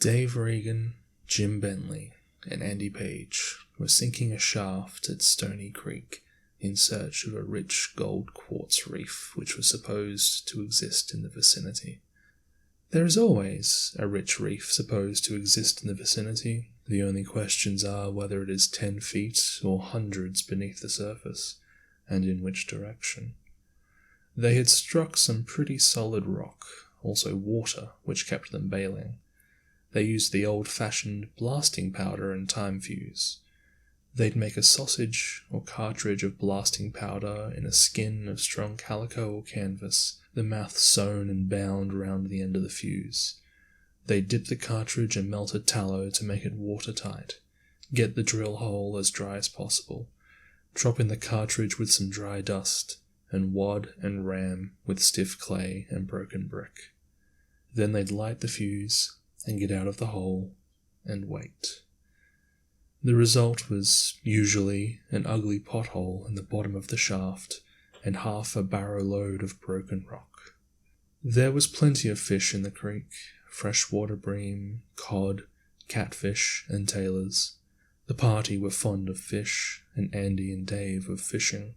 Dave Regan, Jim Bentley, and Andy Page were sinking a shaft at Stony Creek in search of a rich gold quartz reef which was supposed to exist in the vicinity. There is always a rich reef supposed to exist in the vicinity. The only questions are whether it is 10 feet or hundreds beneath the surface, and in which direction. They had struck some pretty solid rock, also water, which kept them bailing. They used the old-fashioned blasting powder and time fuse. They'd make a sausage or cartridge of blasting powder in a skin of strong calico or canvas, the mouth sewn and bound round the end of the fuse. They'd dip the cartridge in melted tallow to make it watertight, get the drill hole as dry as possible, drop in the cartridge with some dry dust, and wad and ram with stiff clay and broken brick. Then they'd light the fuse and get out of the hole and wait. The result was usually an ugly pothole in the bottom of the shaft and half a barrow load of broken rock. There was plenty of fish in the creek, freshwater bream, cod, catfish, and tailors. The party were fond of fish, and Andy and Dave of fishing.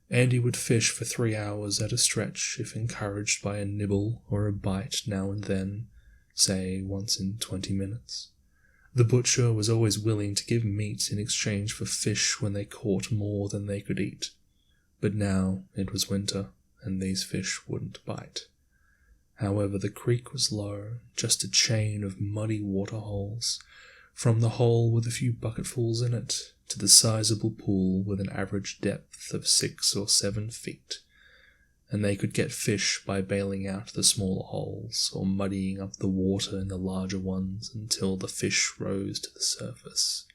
Andy would fish for 3 hours at a stretch if encouraged by a nibble or a bite now and then, say once in 20 minutes. The butcher was always willing to give meat in exchange for fish when they caught more than they could eat. But now it was winter, and these fish wouldn't bite. However, the creek was low, just a chain of muddy waterholes, from the hole with a few bucketfuls in it to the sizable pool with an average depth of 6 or 7 feet, and they could get fish by bailing out the smaller holes or muddying up the water in the larger ones until the fish rose to the surface.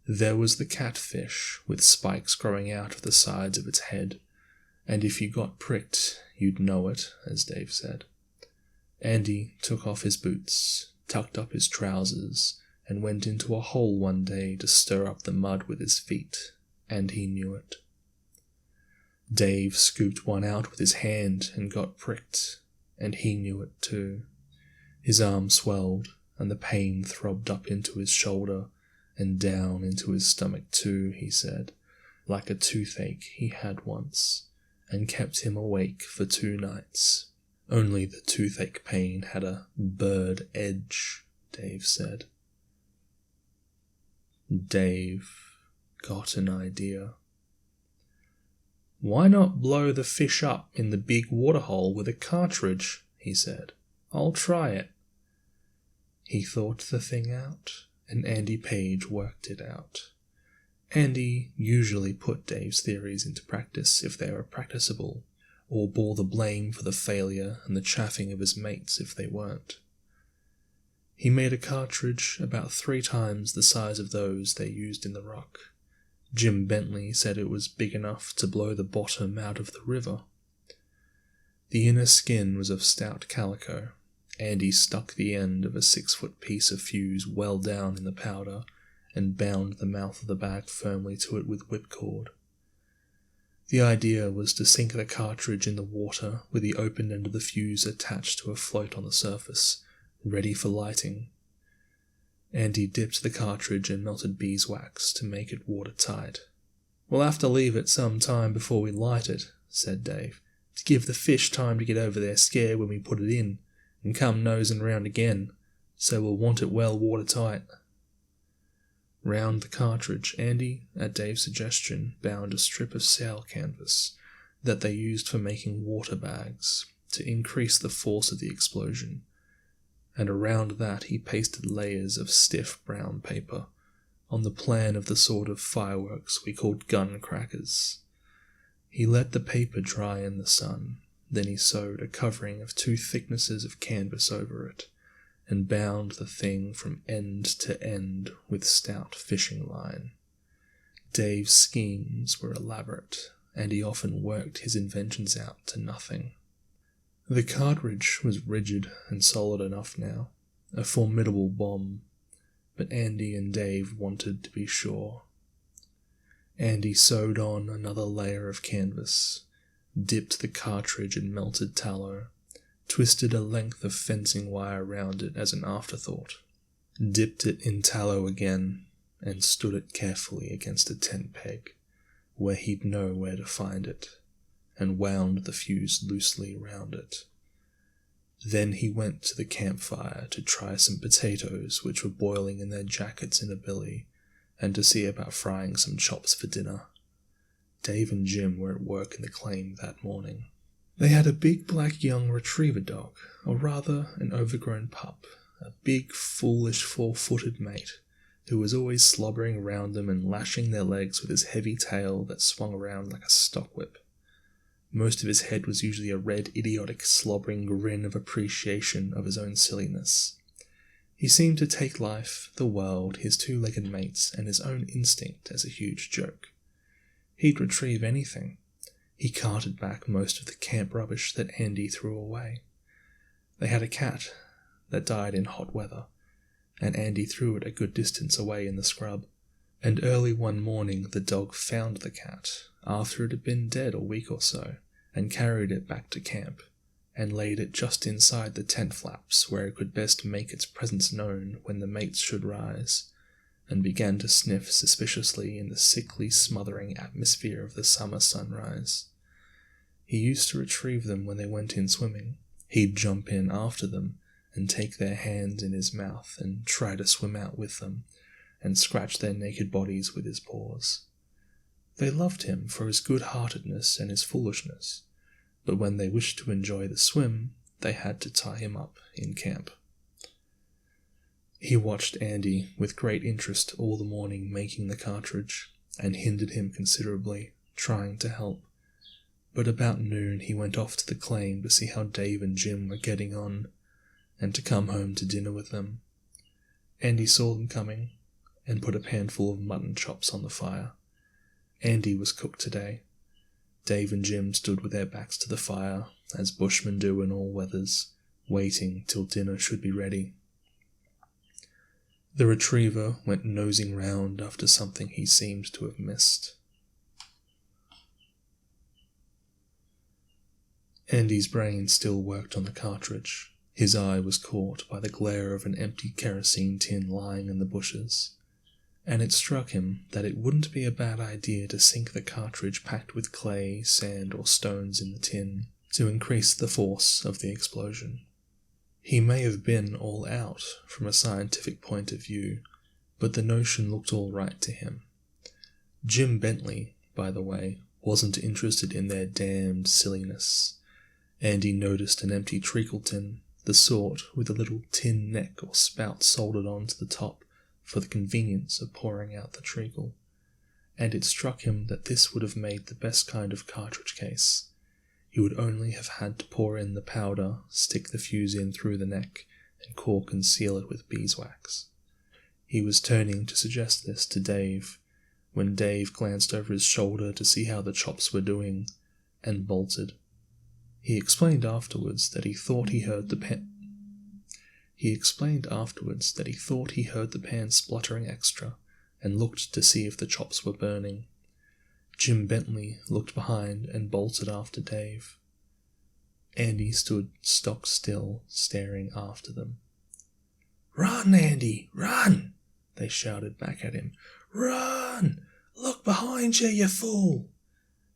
There was the catfish, with spikes growing out of the sides of its head, and if you got pricked, you'd know it, as Dave said. Andy took off his boots, tucked up his trousers, and went into a hole one day to stir up the mud with his feet, and he knew it. Dave scooped one out with his hand and got pricked, and he knew it too. His arm swelled, and the pain throbbed up into his shoulder and down into his stomach too, he said, like a toothache he had once, and kept him awake for 2 nights. Only the toothache pain had a bird edge, Dave said. Dave got an idea. "Why not blow the fish up in the big waterhole with a cartridge?" he said. "I'll try it." He thought the thing out, and Andy Page worked it out. Andy usually put Dave's theories into practice if they were practicable, or bore the blame for the failure and the chaffing of his mates if they weren't. He made a cartridge about 3 times the size of those they used in the rock. Jim Bentley said it was big enough to blow the bottom out of the river. The inner skin was of stout calico. Andy stuck the end of a 6-foot piece of fuse well down in the powder and bound the mouth of the bag firmly to it with whipcord. The idea was to sink the cartridge in the water with the open end of the fuse attached to a float on the surface, ready for lighting. Andy dipped the cartridge in melted beeswax to make it watertight. "We'll have to leave it some time before we light it," said Dave, "to give the fish time to get over their scare when we put it in, and come nosing round again, so we'll want it well watertight." Round the cartridge, Andy, at Dave's suggestion, bound a strip of sail canvas that they used for making water bags to increase the force of the explosion, and around that he pasted layers of stiff brown paper on the plan of the sort of fireworks we called gun crackers. He let the paper dry in the sun, then he sewed a covering of 2 thicknesses of canvas over it, and bound the thing from end to end with stout fishing line. Dave's schemes were elaborate, and he often worked his inventions out to nothing. The cartridge was rigid and solid enough now, a formidable bomb, but Andy and Dave wanted to be sure. Andy sewed on another layer of canvas, dipped the cartridge in melted tallow, twisted a length of fencing wire round it as an afterthought, dipped it in tallow again, and stood it carefully against a tent peg, where he'd know where to find it, and wound the fuse loosely round it. Then he went to the campfire to try some potatoes which were boiling in their jackets in a billy, and to see about frying some chops for dinner. Dave and Jim were at work in the claim that morning. They had a big black young retriever dog, or rather an overgrown pup, a big, foolish, 4-footed mate, who was always slobbering around them and lashing their legs with his heavy tail that swung around like a stockwhip. Most of his head was usually a red, idiotic, slobbering grin of appreciation of his own silliness. He seemed to take life, the world, his two-legged mates, and his own instinct as a huge joke. He'd retrieve anything. He carted back most of the camp rubbish that Andy threw away. They had a cat that died in hot weather, and Andy threw it a good distance away in the scrub, and early one morning the dog found the cat, after it had been dead a week or so, and carried it back to camp, and laid it just inside the tent flaps where it could best make its presence known when the mates should rise, and began to sniff suspiciously in the sickly, smothering atmosphere of the summer sunrise. He used to retrieve them when they went in swimming. He'd jump in after them, and take their hands in his mouth and try to swim out with them, and scratch their naked bodies with his paws. They loved him for his good-heartedness and his foolishness, but when they wished to enjoy the swim, they had to tie him up in camp. He watched Andy with great interest all the morning making the cartridge, and hindered him considerably, trying to help. But about noon he went off to the claim to see how Dave and Jim were getting on, and to come home to dinner with them. Andy saw them coming, and put a panful of mutton chops on the fire. Andy was cooked today. Dave and Jim stood with their backs to the fire, as bushmen do in all weathers, waiting till dinner should be ready. The retriever went nosing round after something he seemed to have missed. Andy's brain still worked on the cartridge. His eye was caught by the glare of an empty kerosene tin lying in the bushes, and it struck him that it wouldn't be a bad idea to sink the cartridge packed with clay, sand, or stones in the tin, to increase the force of the explosion. He may have been all out from a scientific point of view, but the notion looked all right to him. Jim Bentley, by the way, wasn't interested in their damned silliness. Andy noticed an empty treacle tin, the sort with a little tin neck or spout soldered onto the top for the convenience of pouring out the treacle, and it struck him that this would have made the best kind of cartridge case. He would only have had to pour in the powder, stick the fuse in through the neck, and cork and seal it with beeswax. He was turning to suggest this to Dave, when Dave glanced over his shoulder to see how the chops were doing, and bolted. He explained afterwards that he thought he heard the pan spluttering extra, and looked to see if the chops were burning. Jim Bentley looked behind and bolted after Dave. Andy stood stock still, staring after them. "Run, Andy, run!" they shouted back at him. "Run! Look behind you, you fool!"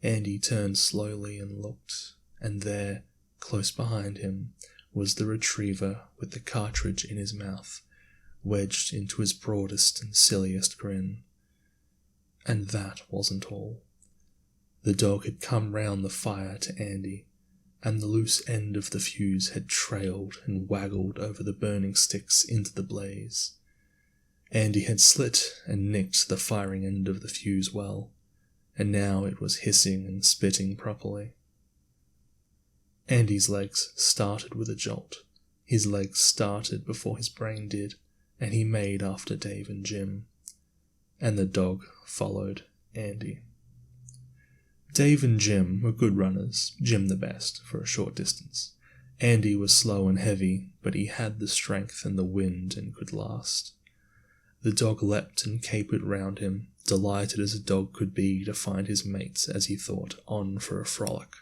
Andy turned slowly and looked, and there, close behind him, was the retriever with the cartridge in his mouth, wedged into his broadest and silliest grin. And that wasn't all. The dog had come round the fire to Andy, and the loose end of the fuse had trailed and waggled over the burning sticks into the blaze. Andy had slit and nicked the firing end of the fuse well, and now it was hissing and spitting properly. Andy's legs started with a jolt. His legs started before his brain did, and he made after Dave and Jim. And the dog followed Andy. Dave and Jim were good runners, Jim the best, for a short distance. Andy was slow and heavy, but he had the strength and the wind and could last. The dog leapt and capered round him, delighted as a dog could be to find his mates, as he thought, on for a frolic.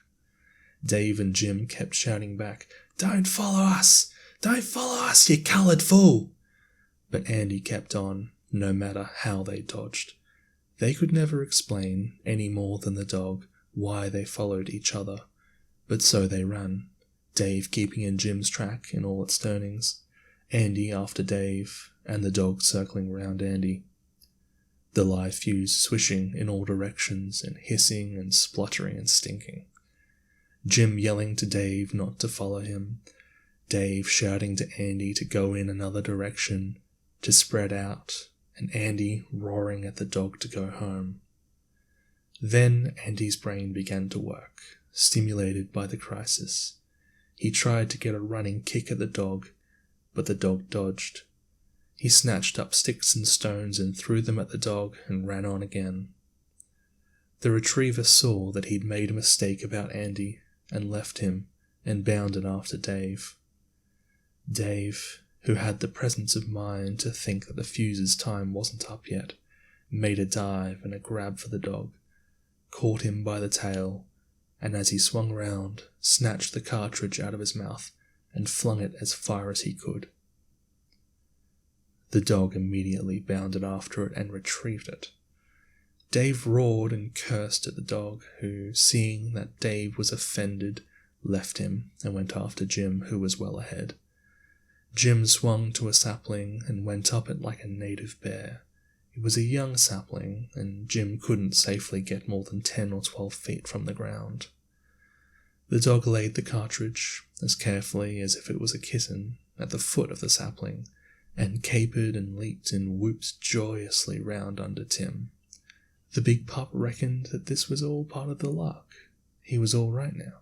Dave and Jim kept shouting back, "Don't follow us! Don't follow us, you coloured fool!" But Andy kept on, no matter how they dodged. They could never explain, any more than the dog, why they followed each other. But so they ran, Dave keeping in Jim's track in all its turnings, Andy after Dave, and the dog circling round Andy. The live fuse swishing in all directions and hissing and spluttering and stinking. Jim yelling to Dave not to follow him, Dave shouting to Andy to go in another direction, to spread out, and Andy roaring at the dog to go home. Then Andy's brain began to work, stimulated by the crisis. He tried to get a running kick at the dog, but the dog dodged. He snatched up sticks and stones and threw them at the dog and ran on again. The retriever saw that he'd made a mistake about Andy and left him and bounded after Dave. Dave, who had the presence of mind to think that the fuse's time wasn't up yet, made a dive and a grab for the dog, caught him by the tail, and as he swung round, snatched the cartridge out of his mouth and flung it as far as he could. The dog immediately bounded after it and retrieved it. Dave roared and cursed at the dog, who, seeing that Dave was offended, left him and went after Jim, who was well ahead. Jim swung to a sapling and went up it like a native bear. It was a young sapling, and Jim couldn't safely get more than 10 or 12 feet from the ground. The dog laid the cartridge, as carefully as if it was a kitten, at the foot of the sapling, and capered and leaped and whooped joyously round under Tim. The big pup reckoned that this was all part of the lark. He was all right now.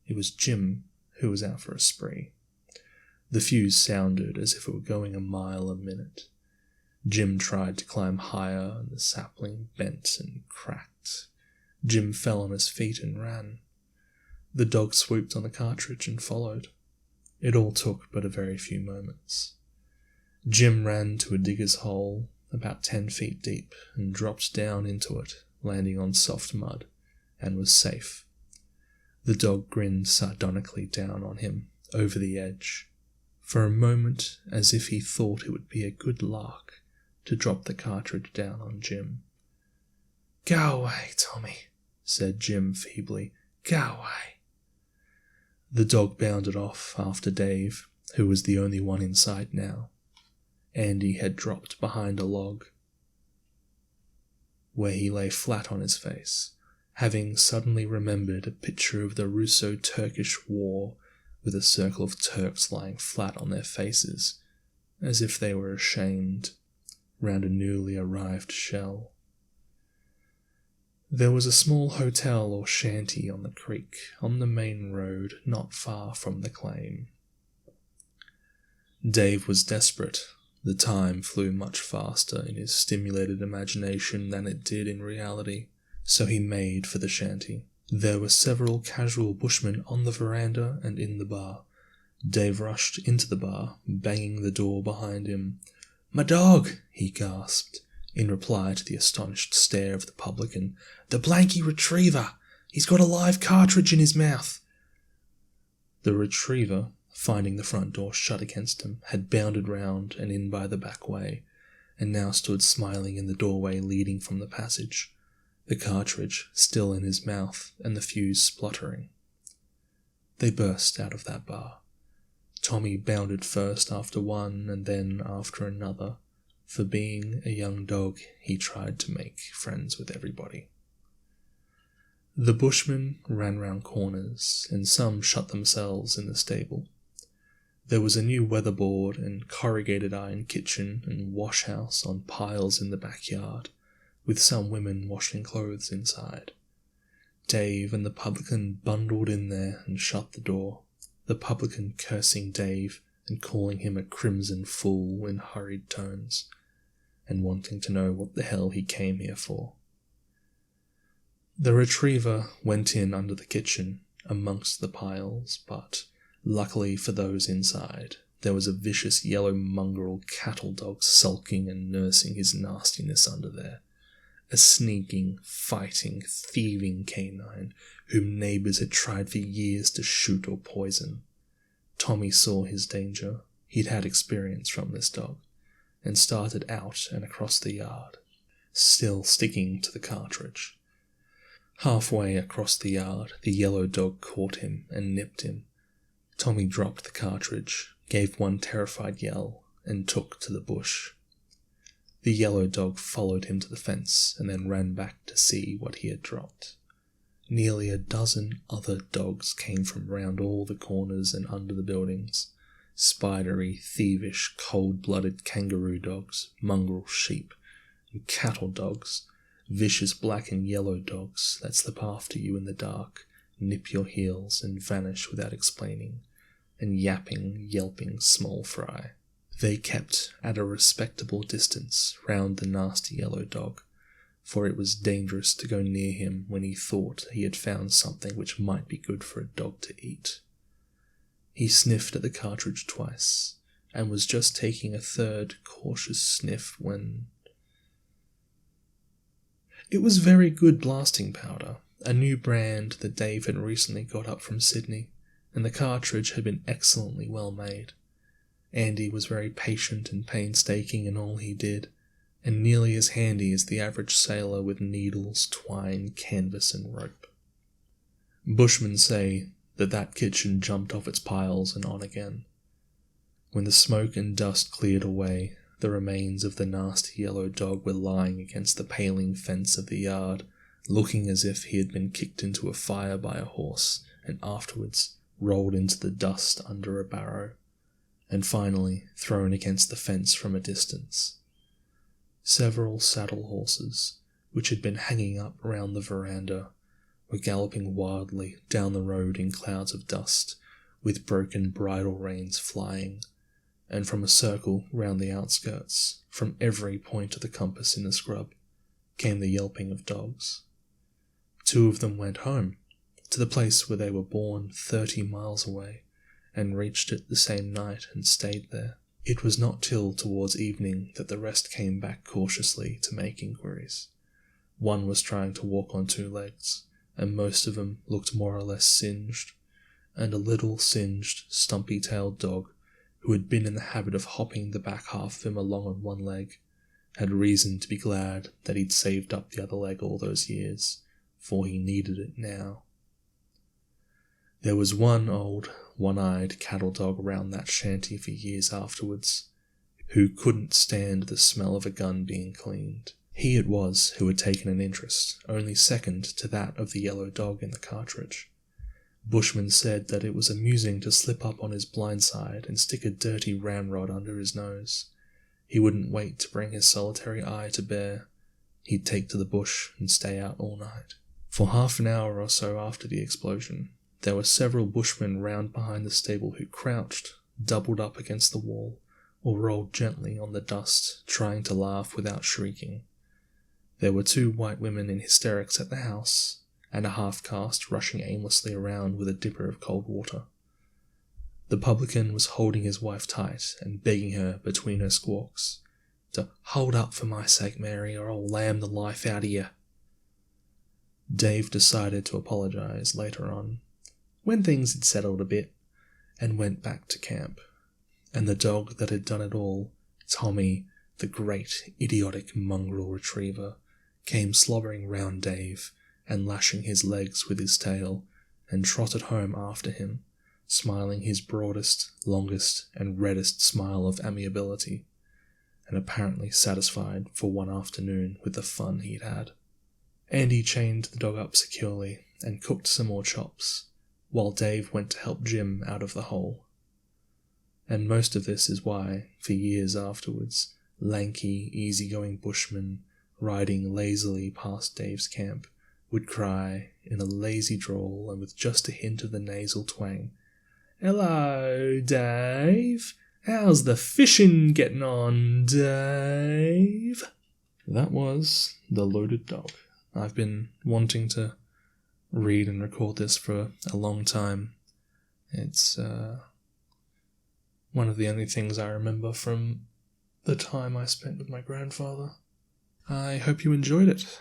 It was Jim who was out for a spree. The fuse sounded as if it were going a mile a minute. Jim tried to climb higher, and the sapling bent and cracked. Jim fell on his feet and ran. The dog swooped on the cartridge and followed. It all took but a very few moments. Jim ran to a digger's hole, about 10 feet deep, and dropped down into it, landing on soft mud, and was safe. The dog grinned sardonically down on him, over the edge, for a moment as if he thought it would be a good lark to drop the cartridge down on Jim. "Go away, Tommy," said Jim feebly. "Go away." The dog bounded off after Dave, who was the only one in sight now. Andy had dropped behind a log, where he lay flat on his face, having suddenly remembered a picture of the Russo-Turkish War with a circle of Turks lying flat on their faces, as if they were ashamed, round a newly arrived shell. There was a small hotel or shanty on the creek, on the main road, not far from the claim. Dave was desperate. The time flew much faster in his stimulated imagination than it did in reality, so he made for the shanty. There were several casual bushmen on the veranda and in the bar. Dave rushed into the bar, banging the door behind him. "My dog!" he gasped, in reply to the astonished stare of the publican. "The blanky retriever! He's got a live cartridge in his mouth!" The retriever, finding the front door shut against him, had bounded round and in by the back way, and now stood smiling in the doorway leading from the passage, the cartridge still in his mouth and the fuse spluttering. They burst out of that bar. Tommy bounded first after one and then after another. For being a young dog, he tried to make friends with everybody. The bushmen ran round corners, and some shut themselves in the stable. There was a new weatherboard and corrugated iron kitchen and wash-house on piles in the backyard, with some women washing clothes inside. Dave and the publican bundled in there and shut the door, the publican cursing Dave and calling him a crimson fool in hurried tones, and wanting to know what the hell he came here for. The retriever went in under the kitchen, amongst the piles, but, luckily for those inside, there was a vicious yellow mongrel cattle dog sulking and nursing his nastiness under there, a sneaking, fighting, thieving canine whom neighbours had tried for years to shoot or poison. Tommy saw his danger. He'd had experience from this dog, and started out and across the yard, still sticking to the cartridge. Halfway across the yard, the yellow dog caught him and nipped him. Tommy dropped the cartridge, gave one terrified yell, and took to the bush. The yellow dog followed him to the fence and then ran back to see what he had dropped. Nearly a dozen other dogs came from round all the corners and under the buildings. Spidery, thievish, cold-blooded kangaroo dogs, mongrel sheep, and cattle dogs, vicious black and yellow dogs that slip after you in the dark, nip your heels and vanish without explaining, and yapping, yelping small fry. They kept at a respectable distance round the nasty yellow dog, for it was dangerous to go near him when he thought he had found something which might be good for a dog to eat. He sniffed at the cartridge twice, and was just taking a third cautious sniff when... It was very good blasting powder, a new brand that Dave had recently got up from Sydney, and the cartridge had been excellently well made. Andy was very patient and painstaking in all he did, and nearly as handy as the average sailor with needles, twine, canvas and rope. Bushmen say that kitchen jumped off its piles and on again. When the smoke and dust cleared away, the remains of the nasty yellow dog were lying against the paling fence of the yard, looking as if he had been kicked into a fire by a horse, and afterwards rolled into the dust under a barrow, and finally thrown against the fence from a distance. Several saddle horses, which had been hanging up round the veranda, were galloping wildly down the road in clouds of dust, with broken bridle reins flying, and from a circle round the outskirts, from every point of the compass in the scrub, came the yelping of dogs. 2 of them went home, to the place where they were born 30 miles away, and reached it the same night and stayed there. It was not till towards evening that the rest came back cautiously to make inquiries. One was trying to walk on 2 legs, and most of them looked more or less singed, and a little singed, stumpy-tailed dog, who had been in the habit of hopping the back half of him along on 1 leg, had reason to be glad that he'd saved up the other leg all those years, for he needed it now. There was one old, one-eyed cattle dog around that shanty for years afterwards, who couldn't stand the smell of a gun being cleaned. He it was who had taken an interest, only second to that of the yellow dog in the cartridge. Bushman said that it was amusing to slip up on his blind side and stick a dirty ramrod under his nose. He wouldn't wait to bring his solitary eye to bear. He'd take to the bush and stay out all night. For half an hour or so after the explosion, there were several bushmen round behind the stable who crouched, doubled up against the wall, or rolled gently on the dust, trying to laugh without shrieking. There were 2 white women in hysterics at the house, and a half-caste rushing aimlessly around with a dipper of cold water. The publican was holding his wife tight and begging her between her squawks to "Hold up for my sake, Mary, or I'll lam the life out of you." Dave decided to apologise later on, when things had settled a bit, and went back to camp. And the dog that had done it all, Tommy, the great, idiotic mongrel retriever, came slobbering round Dave and lashing his legs with his tail, and trotted home after him, smiling his broadest, longest, and reddest smile of amiability, and apparently satisfied for one afternoon with the fun he'd had. Andy chained the dog up securely and cooked some more chops, while Dave went to help Jim out of the hole. And most of this is why, for years afterwards, lanky, easygoing bushmen, riding lazily past Dave's camp, would cry, in a lazy drawl and with just a hint of the nasal twang, "Hello, Dave. How's the fishing getting on, Dave?" That was The Loaded Dog. I've been wanting to read and record this for a long time. It's one of the only things I remember from the time I spent with my grandfather. I hope you enjoyed it.